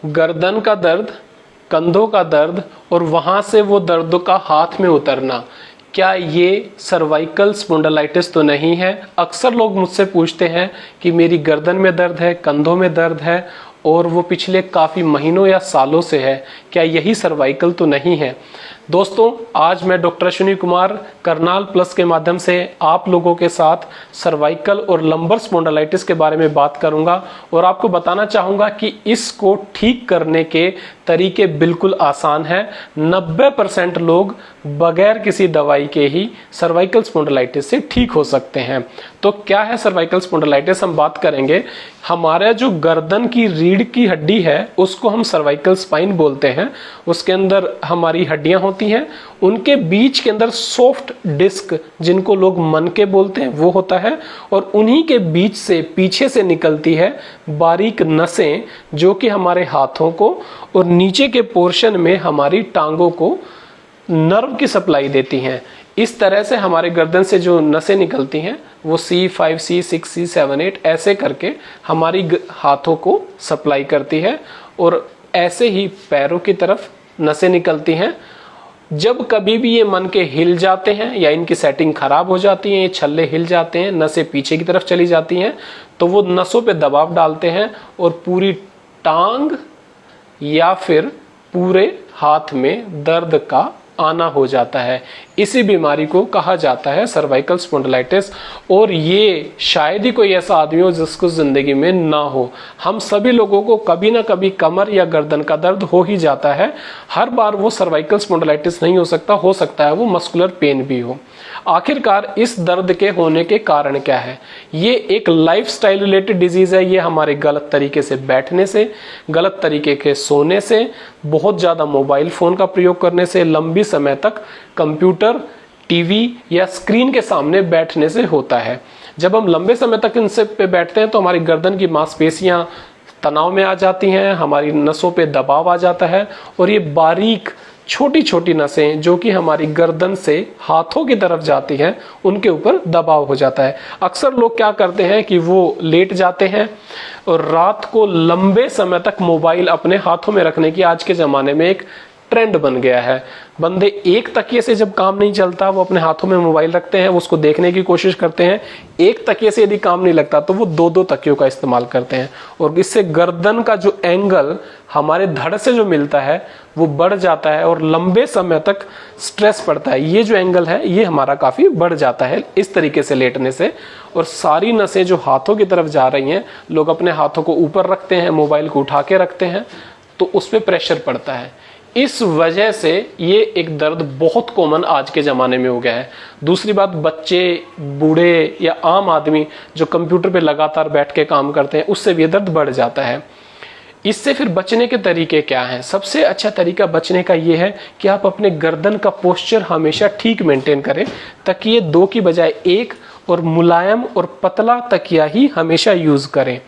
गर्दन का दर्द, कंधों का दर्द और वहां से वो दर्द का हाथ में उतरना, क्या ये सर्वाइकल स्पॉन्डिलाइटिस तो नहीं है? अक्सर लोग मुझसे पूछते हैं कि मेरी गर्दन में दर्द है, कंधों में दर्द है और वो पिछले काफ़ी महीनों या सालों से है, क्या यही सर्वाइकल तो नहीं है? दोस्तों, आज मैं डॉक्टर अश्विनी कुमार करनाल प्लस के माध्यम से आप लोगों के साथ सर्वाइकल और लंबर स्पॉन्डिलाइटिस के बारे में बात करूंगा और आपको बताना चाहूंगा कि इसको ठीक करने के तरीके बिल्कुल आसान हैं। 90% लोग बगैर किसी दवाई के ही सर्वाइकल स्पॉन्डिलाइटिस से ठीक हो सकते हैं। तो क्या है सर्वाइकल स्पॉन्डिलाइटिस, हम बात करेंगे। हमारा जो गर्दन की रीढ़ की हड्डी है उसको हम सर्वाइकल स्पाइन बोलते हैं। उसके अंदर हमारी हड्डियां होती हैं, उनके बीच के अंदर सॉफ्ट डिस्क, जिनको लोग मनके बोलते हैं, वो होता है और उन्हीं के बीच से पीछे से निकलती है बारीक नसें, जो कि हमारे हाथों को और नीचे के पोर्शन में हमारी टांगों को नर्व की सप्लाई देती हैं। इस तरह से हमारे गर्दन से जो नसें निकलती हैं वो C5, C6, C7, 8 ऐसे करके हमारी हाथों को सप्लाई करती है और ऐसे ही पैरों की तरफ नसें निकलती हैं। जब कभी भी ये मन के हिल जाते हैं या इनकी सेटिंग खराब हो जाती है, ये छल्ले हिल जाते हैं, नसें पीछे की तरफ चली जाती हैं, तो वो नसों पे दबाव डालते हैं और पूरी टांग या फिर पूरे हाथ में दर्द का आना हो जाता है। इसी बीमारी को कहा जाता है सर्वाइकल स्पॉन्डिलाइटिस और ये शायद ही कोई ऐसा आदमी हो जिसको जिंदगी में ना हो। हम सभी लोगों को कभी ना कभी कमर या गर्दन का दर्द हो ही जाता है। हर बार वो सर्वाइकल स्पॉन्डिलाइटिस नहीं हो सकता है वो मस्कुलर पेन भी हो। आखिरकार इस दर्द के होने के कारण क्या है? ये एक लाइफस्टाइल रिलेटेड डिजीज है। ये हमारे गलत तरीके से बैठने से, गलत तरीके के सोने से, बहुत ज्यादा मोबाइल फोन का प्रयोग करने से, लंबी समय तक कंप्यूटर, टीवी या स्क्रीन के सामने बैठने से होता है। जब हम लंबे समय तक इनसे पे बैठते हैं तो हमारी गर्दन की मांसपेशियां तनाव में आ जाती हैं, हमारी नसों पे दबाव आ जाता है और ये बारीक छोटी छोटी नसें जो कि हमारी गर्दन से हाथों की तरफ जाती हैं, उनके ऊपर दबाव हो जाता है। अक्सर लोग क्या करते हैं कि वो लेट जाते हैं और रात को लंबे समय तक मोबाइल अपने हाथों में रखने की आज के ज़माने में एक ट्रेंड बन गया है। बंदे एक तकिए से जब काम नहीं चलता वो अपने हाथों में मोबाइल रखते हैं, उसको देखने की कोशिश करते हैं। एक तकिए से यदि काम नहीं लगता तो वो दो दो तकियों का इस्तेमाल करते हैं और इससे गर्दन का जो एंगल हमारे धड़ से जो मिलता है वो बढ़ जाता है और लंबे समय तक स्ट्रेस पड़ता है। ये जो एंगल है ये हमारा काफ़ी बढ़ जाता है इस तरीके से लेटने से और सारी नसें जो हाथों की तरफ जा रही हैं, लोग अपने हाथों को ऊपर रखते हैं, मोबाइल को उठा के रखते हैं तो उस पर प्रेशर पड़ता है। इस वजह से ये एक दर्द बहुत कॉमन आज के ज़माने में हो गया है। दूसरी बात, बच्चे, बूढ़े या आम आदमी जो कंप्यूटर पे लगातार बैठ के काम करते हैं उससे भी दर्द बढ़ जाता है। इससे फिर बचने के तरीके क्या हैं? सबसे अच्छा तरीका बचने का ये है कि आप अपने गर्दन का पोस्चर हमेशा ठीक मेंटेन करें। तकिए 2 की बजाय 1 और मुलायम और पतला तकिया ही हमेशा यूज़ करें।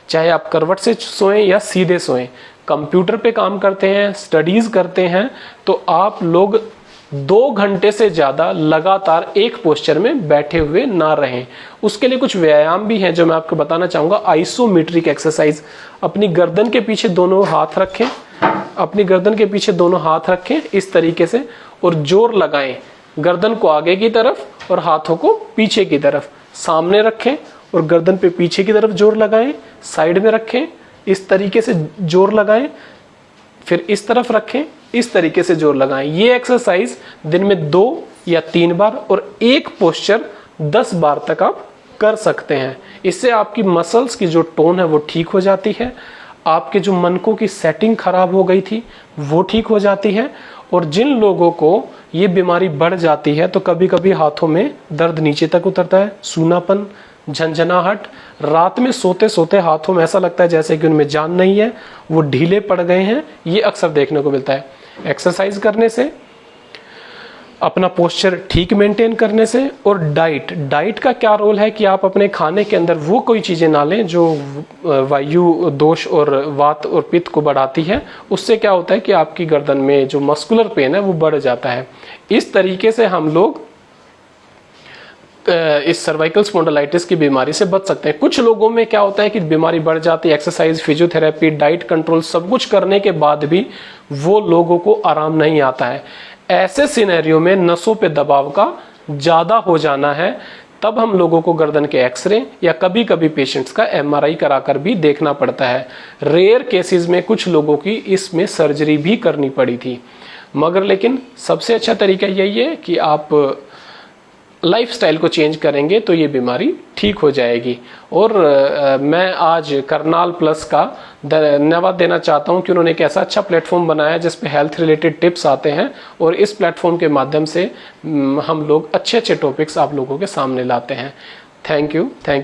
चाहे आप करवट से सोएं या सीधे सोएं। कंप्यूटर पे काम करते हैं, स्टडीज़ करते हैं तो आप लोग 2 घंटे से ज़्यादा लगातार एक पोस्चर में बैठे हुए ना रहें। उसके लिए कुछ व्यायाम भी हैं जो मैं आपको बताना चाहूँगा। Isometric exercise. अपनी गर्दन के पीछे दोनों हाथ रखें, अपनी गर्दन के पीछे दोनों हाथ रखें इस तरीके से और जोर लगाएं। गर्दन को आगे की तरफ और हाथों को पीछे की तरफ। सामने रखें और गर्दन पे पीछे की तरफ जोर लगाएं। साइड में रखें, इस तरीके से जोर लगाएं, फिर इस तरफ रखें, इस तरीके से जोर लगाएं। ये एक्सरसाइज दिन में 2 या 3 बार और एक पोस्चर 10 बार तक आप कर सकते हैं। इससे आपकी मसल्स की जो टोन है वो ठीक हो जाती है, आपके जो मनकों की सेटिंग खराब हो गई थी वो ठीक हो जाती है और जिन लोगों को ये बीमारी बढ़ जाती है तो कभी कभी हाथों में दर्द नीचे तक उतरता है, सूनापन, झंझनाहट, रात में सोते सोते हाथों में ऐसा लगता है जैसे कि उनमें जान नहीं है, वो ढीले पड़ गए हैं, ये अक्सर देखने को मिलता है। एक्सरसाइज करने से, अपना पोस्चर ठीक मेंटेन करने से और डाइट का क्या रोल है कि आप अपने खाने के अंदर वो कोई चीज़ें ना लें जो वायु दोष और वात और पित्त को बढ़ाती है। उससे क्या होता है कि आपकी गर्दन में जो मस्कुलर पेन है वो बढ़ जाता है। इस तरीके से हम लोग इस सर्वाइकल स्पॉन्डिलाइटिस की बीमारी से बच सकते हैं। कुछ लोगों में क्या होता है कि बीमारी बढ़ जाती है, एक्सरसाइज, फिजियोथेरेपी, डाइट कंट्रोल सब कुछ करने के बाद भी वो लोगों को आराम नहीं आता है। ऐसे सिनेरियो में नसों पे दबाव का ज़्यादा हो जाना है, तब हम लोगों को गर्दन के एक्सरे या कभी कभी पेशेंट्स का एमआरआई कराकर भी देखना पड़ता है। रेयर केसेस में कुछ लोगों की इसमें सर्जरी भी करनी पड़ी थी, मगर लेकिन सबसे अच्छा तरीका यही है कि आप लाइफस्टाइल को चेंज करेंगे तो ये बीमारी ठीक हो जाएगी। और मैं आज करनाल प्लस का धन्यवाद देना चाहता हूं कि उन्होंने एक ऐसा अच्छा प्लेटफॉर्म बनाया जिस पे हेल्थ रिलेटेड टिप्स आते हैं, और इस प्लेटफॉर्म के माध्यम से हम लोग अच्छे अच्छे टॉपिक्स आप लोगों के सामने लाते हैं। Thank you.